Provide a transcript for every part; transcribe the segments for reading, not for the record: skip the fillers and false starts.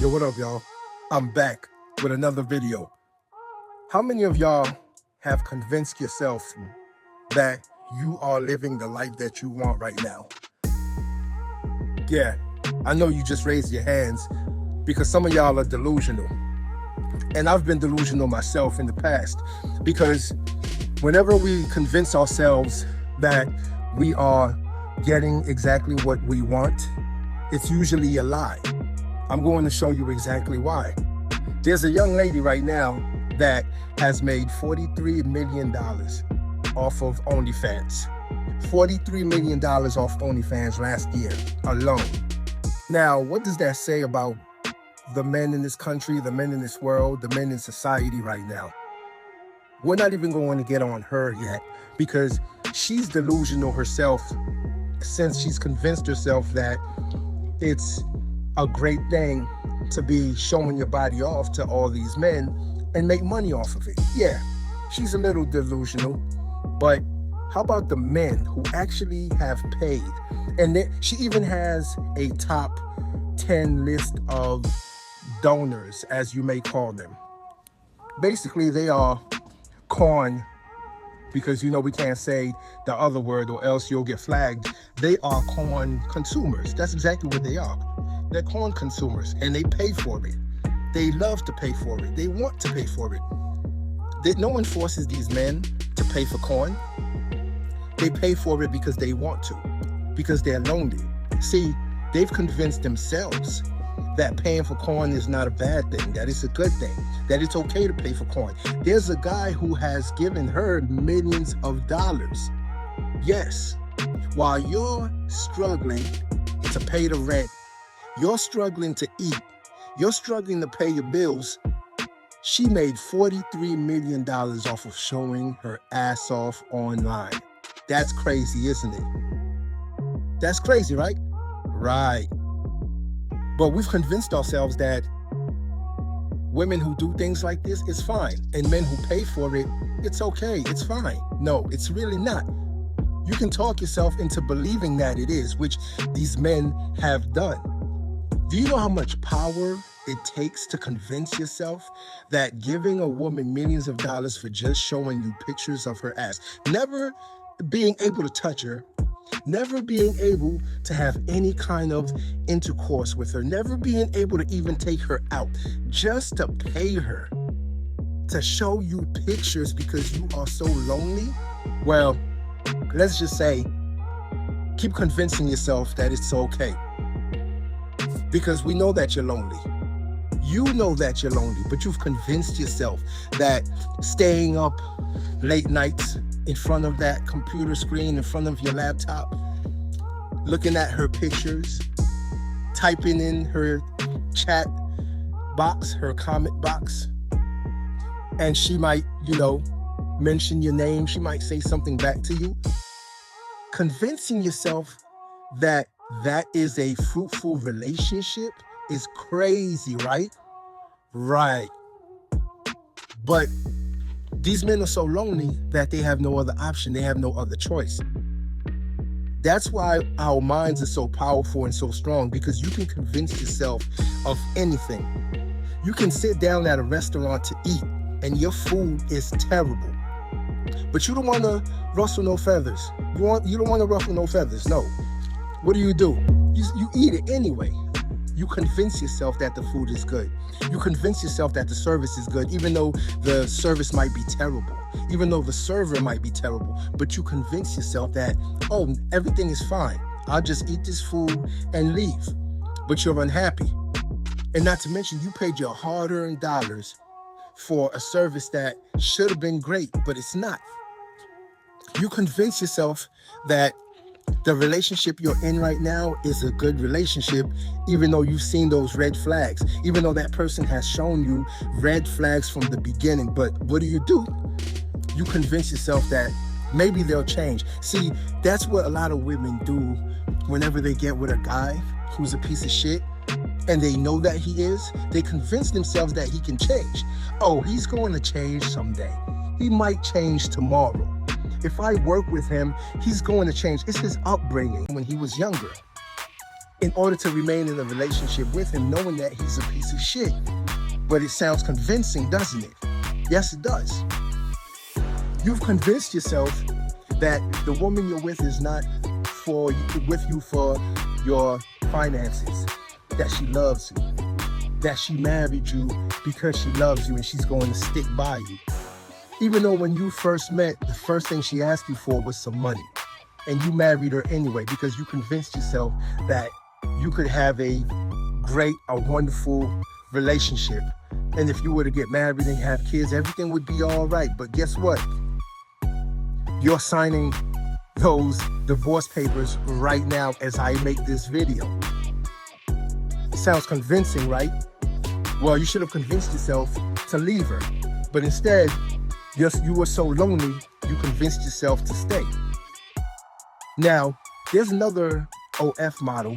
Yo, what up, y'all? I'm back with another video. How many of y'all have convinced yourself that you are living the life that you want right now? Yeah, I know you just raised your hands because some of y'all are delusional. And I've been delusional myself in the past because whenever we convince ourselves that we are getting exactly what we want, it's usually a lie. I'm going to show you exactly why. There's a young lady right now that has made $43 million off of OnlyFans. $43 million off OnlyFans last year alone. Now, what does that say about the men in this country, the men in this world, the men in society right now? We're not even going to get on her yet because she's delusional herself since she's convinced herself that it's a great thing to be showing your body off to all these men and make money off of it. Yeah, she's a little delusional, but how about the men who actually have paid? And she even has a top 10 list of donors, as you may call them. Basically, they are corn, because you know we can't say the other word or else you'll get flagged. They are corn consumers. That's exactly what they are. They're corn consumers, and they pay for it. They love to pay for it. They want to pay for it. No one forces these men to pay for corn. They pay for it because they want to, because they're lonely. See, they've convinced themselves that paying for corn is not a bad thing, that it's a good thing, that it's okay to pay for corn. There's a guy who has given her millions of dollars. Yes, while you're struggling to pay the rent, you're struggling to eat, you're struggling to pay your bills, she made $43 million off of showing her ass off online. That's crazy, isn't it? That's crazy, right? Right. But we've convinced ourselves that women who do things like this is fine, and men who pay for it, it's okay, it's fine. No, it's really not. You can talk yourself into believing that it is, which these men have done. Do you know how much power it takes to convince yourself that giving a woman millions of dollars for just showing you pictures of her ass, never being able to touch her, never being able to have any kind of intercourse with her, never being able to even take her out, just to pay her to show you pictures because you are so lonely? Well, let's just say, keep convincing yourself that it's okay. Because we know that you're lonely. You know that you're lonely, but you've convinced yourself that staying up late nights in front of that computer screen, in front of your laptop, looking at her pictures, typing in her chat box, her comment box, and she might, mention your name, she might say something back to you. Convincing yourself that that is a fruitful relationship is crazy, right? Right. But these men are so lonely that they have no other option. They have no other choice. That's why our minds are so powerful and so strong, because you can convince yourself of anything. You can sit down at a restaurant to eat and your food is terrible, but you don't want to rustle no feathers. You don't want to ruffle no feathers. No. What do? You eat it anyway. You convince yourself that the food is good. You convince yourself that the service is good, even though the service might be terrible, even though the server might be terrible. But you convince yourself that, oh, everything is fine. I'll just eat this food and leave. But you're unhappy. And not to mention, you paid your hard-earned dollars for a service that should have been great, but it's not. You convince yourself that the relationship you're in right now is a good relationship, even though you've seen those red flags, even though that person has shown you red flags from the beginning. But what do? You convince yourself that maybe they'll change. See, that's what a lot of women do whenever they get with a guy who's a piece of shit and they know that he is. They convince themselves that he can change. Oh, he's going to change someday. He might change tomorrow. If I work with him, he's going to change. It's his upbringing when he was younger. in order to remain in a relationship with him, knowing that he's a piece of shit. But it sounds convincing, doesn't it? Yes, it does. You've convinced yourself that the woman you're with is not with you for your finances, that she loves you, that she married you because she loves you and she's going to stick by you. Even though when you first met, the first thing she asked you for was some money, and you married her anyway because you convinced yourself that you could have a wonderful relationship. And if you were to get married and have kids, everything would be all right. But guess what? You're signing those divorce papers right now as I make this video. Sounds convincing, right? Well, you should have convinced yourself to leave her. But instead, you were so lonely, you convinced yourself to stay. Now, there's another OF model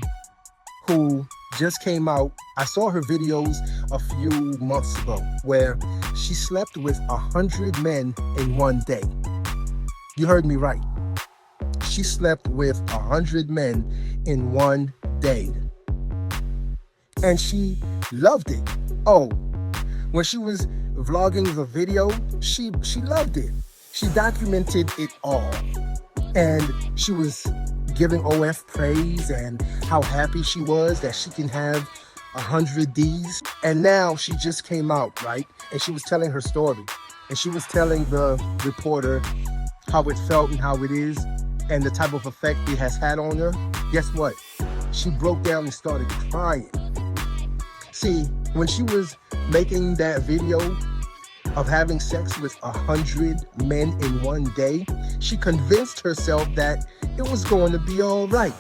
who just came out. I saw her videos a few months ago where she slept with 100 men in one day. You heard me right. She slept with 100 men in one day. And she loved it. Oh, when she was vlogging the video, she loved it. She documented it all. And she was giving OF praise and how happy she was that she can have 100 Ds. And now she just came out, right? And she was telling her story. And she was telling the reporter how it felt and how it is and the type of effect it has had on her. Guess what? She broke down and started crying. See, when she was making that video of having sex with 100 men in one day, she convinced herself that it was going to be all right.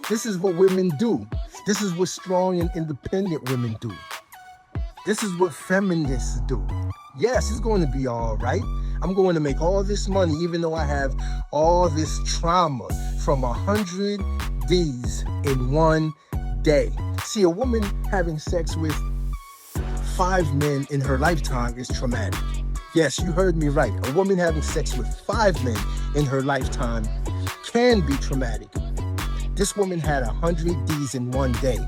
This is what women do. This is what strong and independent women do. This is what feminists do. Yes, it's going to be all right. I'm going to make all this money, even though I have all this trauma from 100 Ds in one day. See, a woman having sex with 5 men in her lifetime is traumatic. Yes, you heard me right. A woman having sex with 5 men in her lifetime can be traumatic. This woman had 100 Ds in one day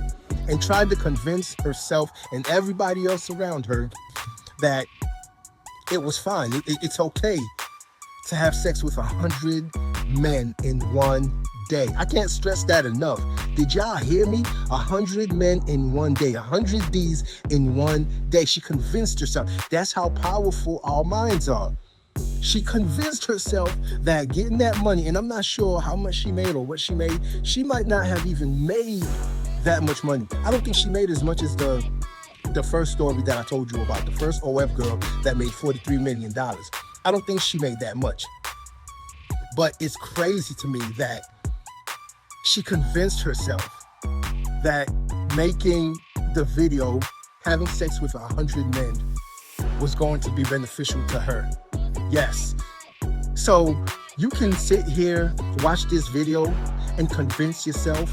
and tried to convince herself and everybody else around her that it was fine. It's okay to have sex with 100 men in one day. I can't stress that enough. Did y'all hear me? 100 men in one day, 100 Ds in one day. She convinced herself. That's how powerful our minds are. She convinced herself that getting that money, and I'm not sure how much she made or what she made. She might not have even made that much money. I don't think she made as much as the first story that I told you about, the first OF girl that made $43 million. I don't think she made that much. But it's crazy to me that she convinced herself that making the video, having sex with 100 men, was going to be beneficial to her. Yes. So you can sit here, watch this video, and convince yourself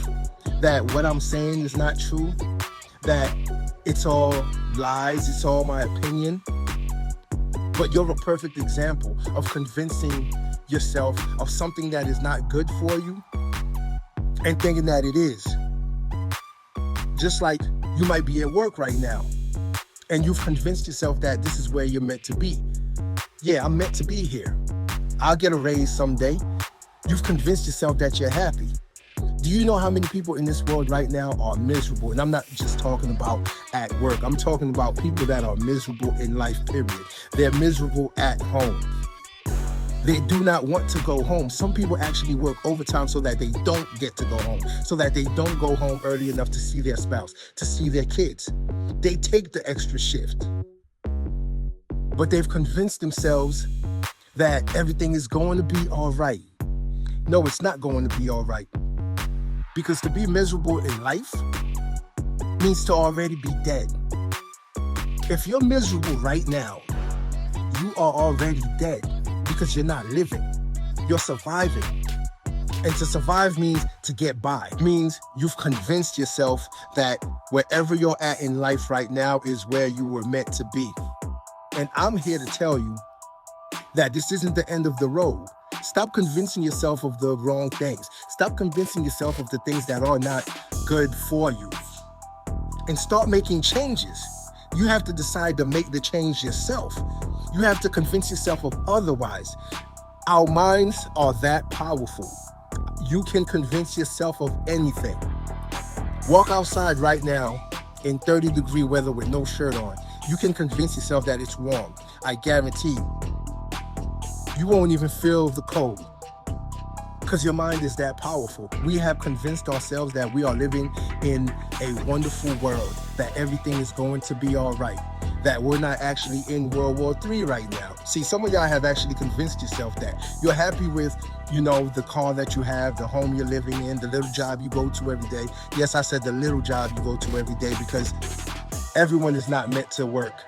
that what I'm saying is not true, that it's all lies, it's all my opinion. But you're a perfect example of convincing yourself of something that is not good for you and thinking that it is. Just like you might be at work right now and you've convinced yourself that this is where you're meant to be. Yeah, I'm meant to be here. I'll get a raise someday. You've convinced yourself that you're happy. Do you know how many people in this world right now are miserable? And I'm not just talking about at work. I'm talking about people that are miserable in life, period. They're miserable at home. They do not want to go home. Some people actually work overtime so that they don't get to go home, so that they don't go home early enough to see their spouse, to see their kids. They take the extra shift. But they've convinced themselves that everything is going to be all right. No, it's not going to be all right. Because to be miserable in life means to already be dead. If you're miserable right now, you are already dead because you're not living. You're surviving. And to survive means to get by. It means you've convinced yourself that wherever you're at in life right now is where you were meant to be. And I'm here to tell you that this isn't the end of the road. Stop convincing yourself of the wrong things. Stop convincing yourself of the things that are not good for you. And start making changes. You have to decide to make the change yourself. You have to convince yourself of otherwise. Our minds are that powerful. You can convince yourself of anything. Walk outside right now in 30-degree weather with no shirt on. You can convince yourself that it's warm. I guarantee you won't even feel the cold because your mind is that powerful. We have convinced ourselves that we are living in a wonderful world, that everything is going to be all right, that we're not actually in World War III right now. See, some of y'all have actually convinced yourself that. You're happy with, you know, the car that you have, the home you're living in, the little job you go to every day. Yes, I said the little job you go to every day because everyone is not meant to work.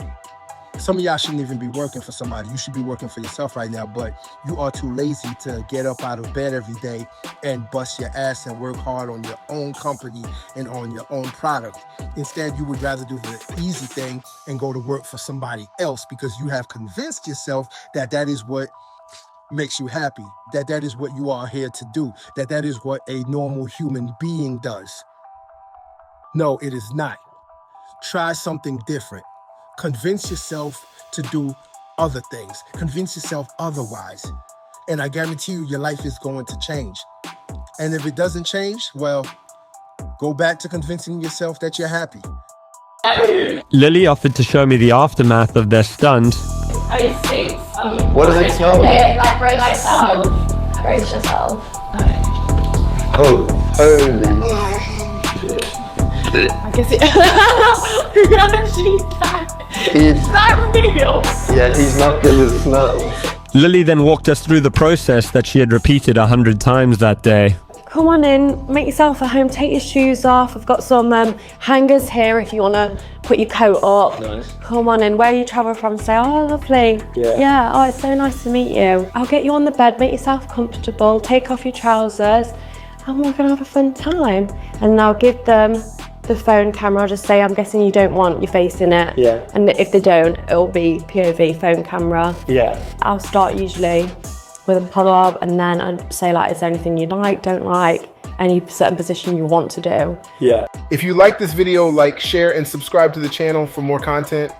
Some of y'all shouldn't even be working for somebody. You should be working for yourself right now, but you are too lazy to get up out of bed every day and bust your ass and work hard on your own company and on your own product. Instead, you would rather do the easy thing and go to work for somebody else because you have convinced yourself that that is what makes you happy, that that is what you are here to do, that that is what a normal human being does. No, it is not. Try something different. Convince yourself to do other things. Convince yourself otherwise. And I guarantee you, your life is going to change. And if it doesn't change, well, go back to convincing yourself that you're happy. Lily offered to show me the aftermath of their stunt. What does it smell? Like brace yourself. Brace yourself. Oh, holy. I guess it. He's that real. Yeah, he's not good with smells. Lily then walked us through the process that she had repeated 100 times that day. Come on in, make yourself at home, take your shoes off. I've got some hangers here if you want to put your coat up. Nice. Come on in, where you travel from, say, oh, lovely. Yeah, oh, it's so nice to meet you. I'll get you on the bed, make yourself comfortable, take off your trousers, and we're going to have a fun time. And I'll give them the phone camera. I'll just say, I'm guessing you don't want your face in it. Yeah. And if they don't, it'll be POV phone camera. Yeah. I'll start usually with a follow-up and then I'd say, like, is there anything you like, don't like, any certain position you want to do? Yeah. If you like this video, like, share, and subscribe to the channel for more content.